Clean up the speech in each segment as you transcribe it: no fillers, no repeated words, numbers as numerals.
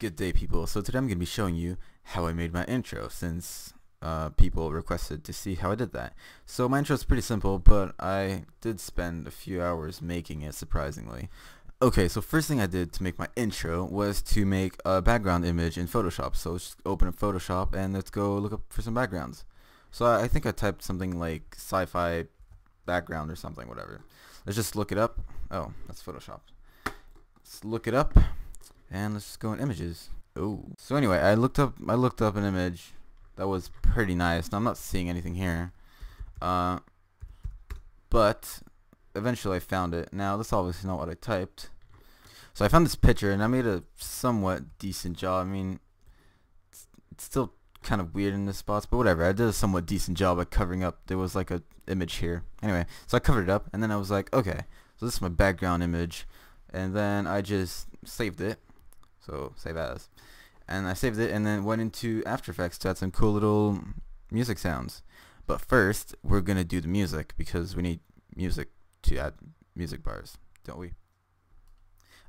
Good day, people. So today I'm going to be showing you how I made my intro, since people requested to see how I did that. So my intro is pretty simple, but I did spend a few hours making it, surprisingly. Okay, so first thing I did to make my intro was to make a background image in Photoshop. So let's just open up Photoshop and let's go look up for some backgrounds. So I think I typed something like sci-fi background or something, whatever. Let's just look it up. Oh, that's Photoshop. Let's look it up. And let's just go in images. Oh. So anyway, I looked up an image that was pretty nice. Now I'm not seeing anything here. But eventually I found it. Now that's obviously not what I typed. So I found this picture and I made a somewhat decent job. I mean, it's still kind of weird in the spots, but whatever. I did a somewhat decent job at covering up. There was like a image here. Anyway, so I covered it up and then I was like, okay, so this is my background image. And then I just saved it. So save as, and I saved it and then went into After Effects to add some cool little music sounds. But first we're gonna do the music because we need music to add music bars, don't we?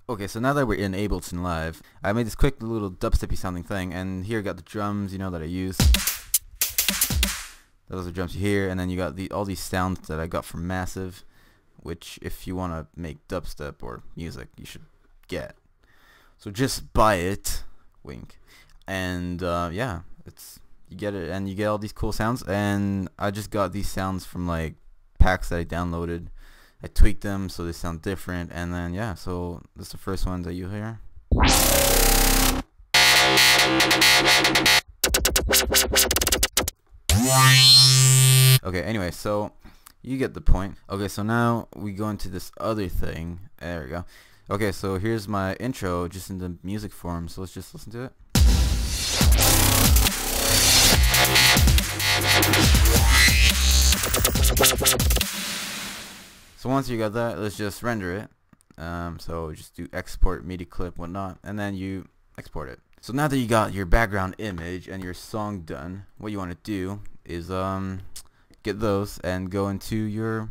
Okay, so now that we're in Ableton Live, I made this quick little dubsteppy sounding thing, and here I got the drums, you know, that I use. Those are drums you hear, and then you got all these sounds that I got from Massive, which if you want to make dubstep or music, you should get. So just buy it, wink, and yeah, you get it, and you get all these cool sounds. And I just got these sounds from like packs that I downloaded. I tweaked them so they sound different, and then yeah, so this is the first one that you hear. Okay, anyway, so you get the point. Okay, so now we go into this other thing. There we go. Okay, so here's my intro just in the music form, so let's just listen to it. So once you got that, let's just render it. So just do export, media clip, whatnot, and then you export it. So now that you got your background image and your song done, what you want to do is get those and go into your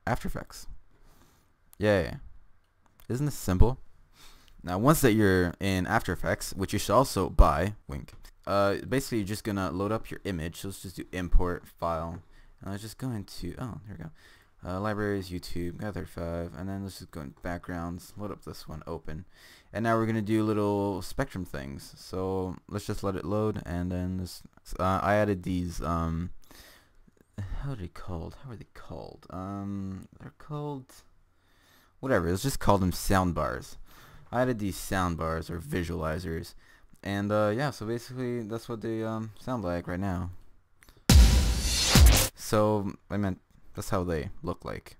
After Effects. Yeah. Isn't this simple? Now once that you're in After Effects, which you should also buy, wink, basically you're just gonna load up your image. So let's just do import file, and let's just go into, oh, here we go, libraries, YouTube, GAIA35, and then let's just go in backgrounds, load up this one, open, and now we're gonna do little spectrum things. So let's just let it load, and then this, I added these, how are they called? They're called, whatever, let's just call them sound bars. I added these sound bars or visualizers, and yeah, so basically that's what they sound like right now. So I meant that's how they look like.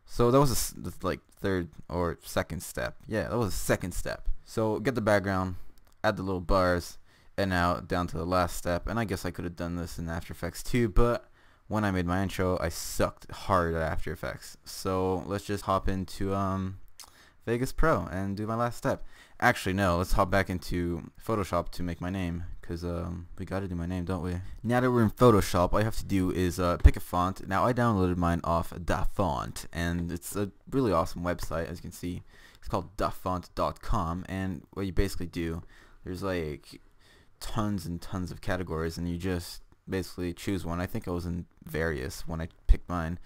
So that was like third or second step. Yeah, that was a second step. So get the background, add the little bars, and now down to the last step. And I guess I could have done this in After Effects too, but when I made my intro, I sucked hard at After Effects. So let's just hop into Vegas Pro and do my last step. Actually, no, let's hop back into Photoshop to make my name, because we gotta do my name, don't we? Now that we're in Photoshop, all you have to do is pick a font. Now I downloaded mine off DaFont, and it's a really awesome website, as you can see. It's called dafont.com, and what you basically do, there's like tons and tons of categories, and you just basically choose one. I think I was in various when I picked mine.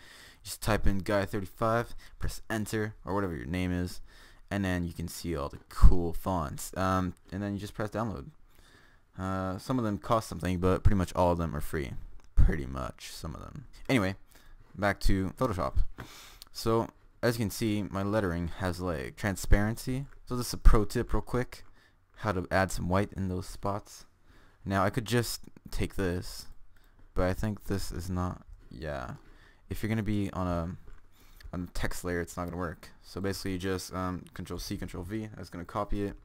Just type in GAIA35, press enter, or whatever your name is, and then you can see all the cool fonts. And then you just press download. Some of them cost something, but pretty much all of them are free. Pretty much, some of them. Anyway, back to Photoshop. So, as you can see, my lettering has like transparency. So this is a pro tip real quick, how to add some white in those spots. Now I could just take this, but I think this is not, yeah. If you're gonna be on a text layer, it's not gonna work. So basically you just Control C, Control V. I was gonna copy it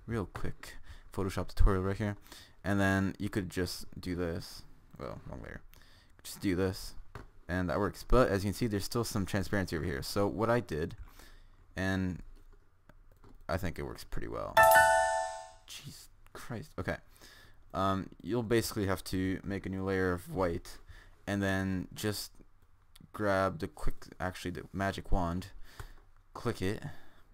real quick. Photoshop tutorial right here. And then you could just do this. Well, wrong layer. Just do this, and that works. But as you can see, there's still some transparency over here. So what I did, and I think it works pretty well. Jeez Christ. Okay. You'll basically have to make a new layer of white, and then just grab the magic wand, click it.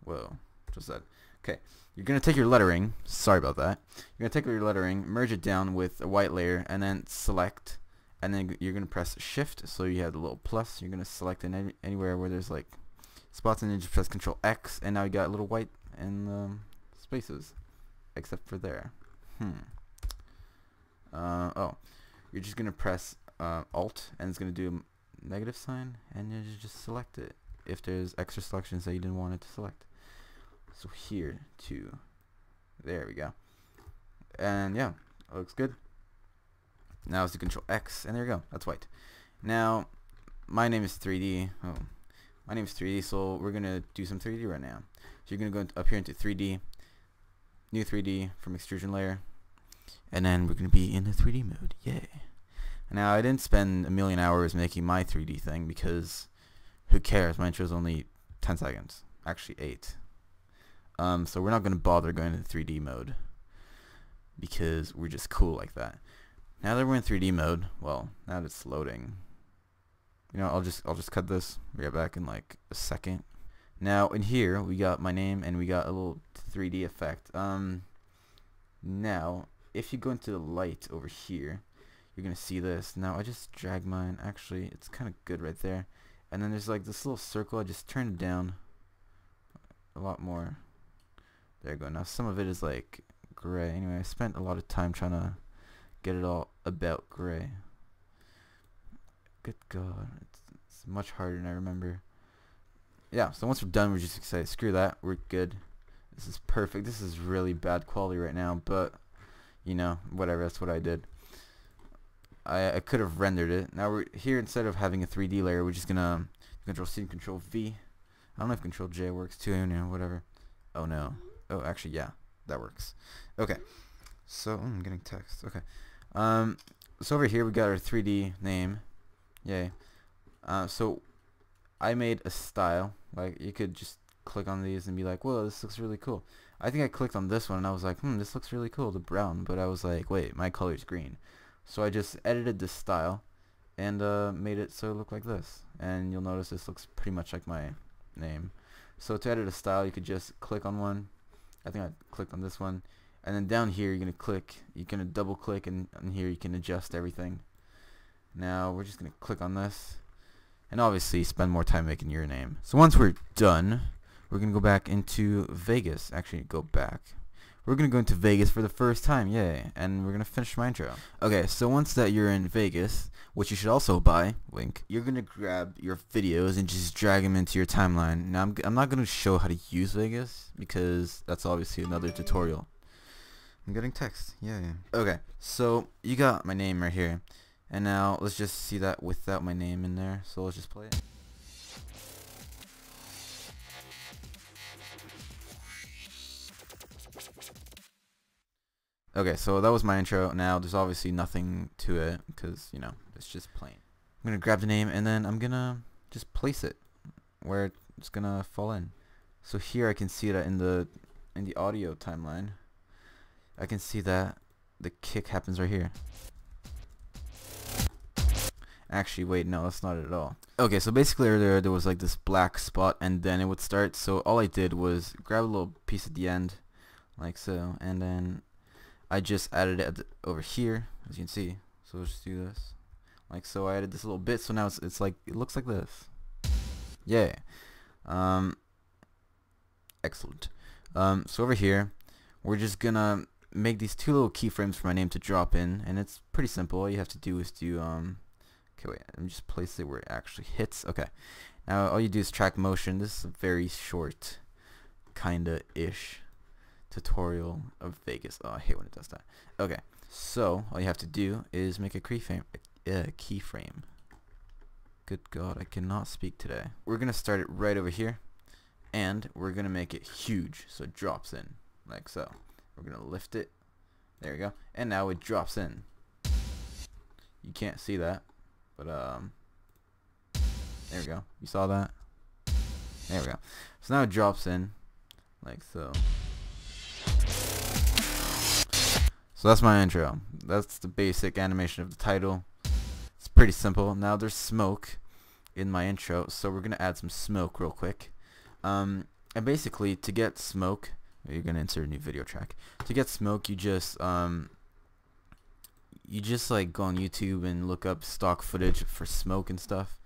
Whoa, just that. Okay, you're gonna take your lettering. Sorry about that. You're gonna take your lettering, merge it down with a white layer, and then select. And then you're gonna press Shift, so you have the little plus. You're gonna select in anywhere where there's like spots, and then just press Control X, and now you got little white and spaces, except for there. Oh, you're just gonna press Alt, and it's gonna do a negative sign, and you just select it if there's extra selections that you didn't want it to select. So here to there we go, and yeah, it looks good. Now it's the Control X, and there you go. That's white. Now my name is 3D. Oh, my name is 3D, so we're gonna do some 3D right now. So you're gonna go up here into 3D, new 3D from extrusion layer, and then we're gonna be in the 3D mode. Yay! Now I didn't spend a million hours making my 3D thing because who cares? My intro is only 10 seconds, actually 8. So we're not gonna bother going into 3D mode because we're just cool like that. Now that we're in 3D mode, well, now that it's loading, you know, I'll just cut this. We'll get back in like a second. Now in here we got my name and we got a little 3D effect. Now if you go into the light over here, you're gonna see this. Now I just drag mine. Actually, it's kind of good right there. And then there's like this little circle. I just turned it down a lot more. There you go. Now some of it is like gray. Anyway, I spent a lot of time trying to get it all about gray. Good God, it's much harder than I remember. Yeah, so once we're done, we're just excited. Screw that, we're good. This is perfect. This is really bad quality right now, but you know, whatever. That's what I did. I could have rendered it. Now we're here, instead of having a 3D layer, we're just gonna Control C and Control V. I don't know if Control J works too. You know, whatever. Oh no. Oh, actually, yeah, that works. Okay. So I'm getting text. Okay. So over here we got our 3D name. Yay. So I made a style. Like, you could just click on these and be like, whoa, this looks really cool. I think I clicked on this one and I was like, this looks really cool, the brown. But I was like, wait, my color's green. So I just edited this style and made it so it looked like this. And you'll notice this looks pretty much like my name. So to edit a style, you could just click on one. I think I clicked on this one. And then down here you're gonna double click, and here you can adjust everything. Now we're just gonna click on this, and obviously spend more time making your name. So once we're done, we're gonna go back into Vegas. Actually, go back. We're gonna go into Vegas for the first time, yay! And we're gonna finish my intro. Okay, so once that you're in Vegas, which you should also buy, link, you're gonna grab your videos and just drag them into your timeline. Now I'm not gonna show how to use Vegas because that's obviously another tutorial. I'm getting text. Yeah. Okay, so you got my name right here, and now let's just see that without my name in there. So let's just play it. Okay, so that was my intro. Now there's obviously nothing to it because, you know, it's just plain. I'm gonna grab the name and then I'm gonna just place it where it's gonna fall in. So here I can see that in the audio timeline. I can see that the kick happens right here. Actually, wait, no, that's not it at all. Okay, so basically earlier there was like this black spot and then it would start. So all I did was grab a little piece at the end, like so, and then I just added it over here, as you can see. So let's just do this, like so. I added this little bit, so now it's like, it looks like this. Yeah. Excellent. So over here, we're just gonna make these two little keyframes for my name to drop in, and it's pretty simple. All you have to do is do okay, wait, let me just place it where it actually hits. Okay, now all you do is track motion. This is a very short, kinda ish tutorial of Vegas. Oh, I hate when it does that. Okay, so all you have to do is make a keyframe. Good God, I cannot speak today. We're gonna start it right over here, and we're gonna make it huge so it drops in like so. We're gonna lift it. There we go. And now it drops in. You can't see that, but there we go. You saw that? There we go. So now it drops in like so. So that's my intro. That's the basic animation of the title. It's pretty simple. Now there's smoke in my intro, so we're gonna add some smoke real quick. And basically, to get smoke, you're gonna insert a new video track. To get smoke, you just like go on YouTube and look up stock footage for smoke and stuff,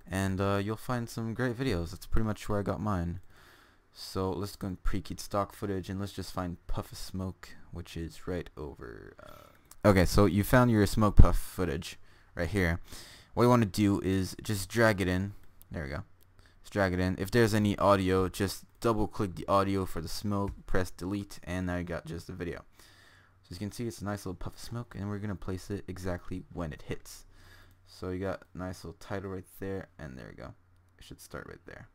and you'll find some great videos. That's pretty much where I got mine. So let's go and pre-keyed stock footage, and let's just find puff of smoke, which is right over. Okay, so you found your smoke puff footage right here. What you want to do is just drag it in. There we go. Just drag it in. If there's any audio, just double click the audio for the smoke, press delete, and now you got just the video. So as you can see, it's a nice little puff of smoke, and we're gonna place it exactly when it hits. So you got a nice little title right there, and there we go. It should start right there.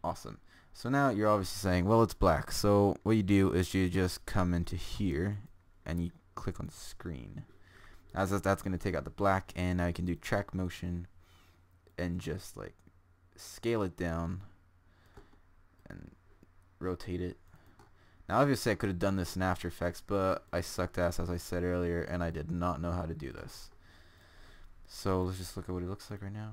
Awesome. So now you're obviously saying, well, it's black. So what you do is you just come into here and you click on screen. That's gonna take out the black, and now you can do track motion and just like scale it down and rotate it. Now obviously I could have done this in After Effects, but I sucked ass, as I said earlier, and I did not know how to do this. So let's just look at what it looks like right now.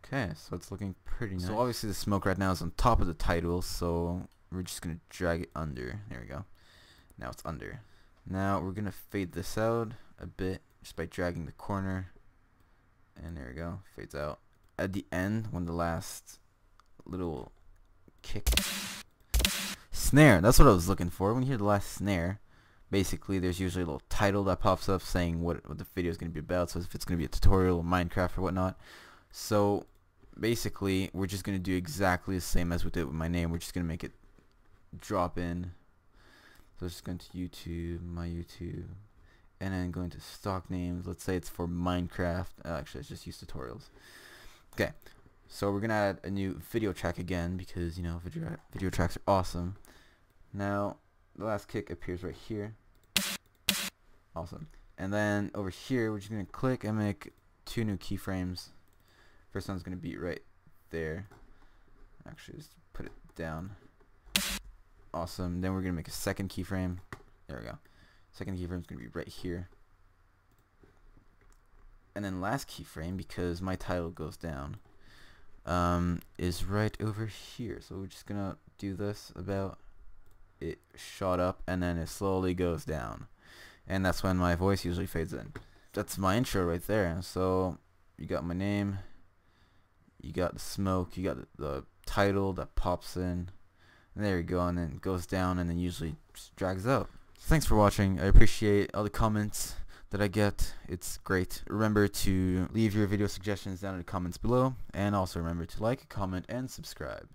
Okay, so it's looking pretty nice. So obviously the smoke right now is on top of the title, so we're just gonna drag it under. There we go. Now it's under. Now we're gonna fade this out a bit just by dragging the corner, and there we go, fades out. At the end, when the last little kick snare, that's what I was looking for. When you hear the last snare, basically there's usually a little title that pops up saying what the video is going to be about, so if it's going to be a tutorial, Minecraft or whatnot. So basically we're just going to do exactly the same as we did with my name. We're just going to make it drop in. So just going to YouTube, my YouTube, and then going to stock names. Let's say it's for Minecraft. Actually, let's just use tutorials. Okay, so we're gonna add a new video track again because, you know, video tracks are awesome. Now the last kick appears right here. Awesome. And then over here we're just gonna click and make 2 new keyframes. First one's gonna be right there. Actually, just put it down. Awesome. Then we're gonna make a second keyframe. There we go. Second keyframe is gonna be right here. And then last keyframe, because my title goes down, is right over here. So we're just gonna do this about it shot up, and then it slowly goes down, and that's when my voice usually fades in. That's my intro right there. So you got my name, you got the smoke, you got the title that pops in, and there you go, and then it goes down, and then usually just drags out. Thanks for watching. I appreciate all the comments that I get. It's great. Remember to leave your video suggestions down in the comments below, and also remember to like, comment, and subscribe.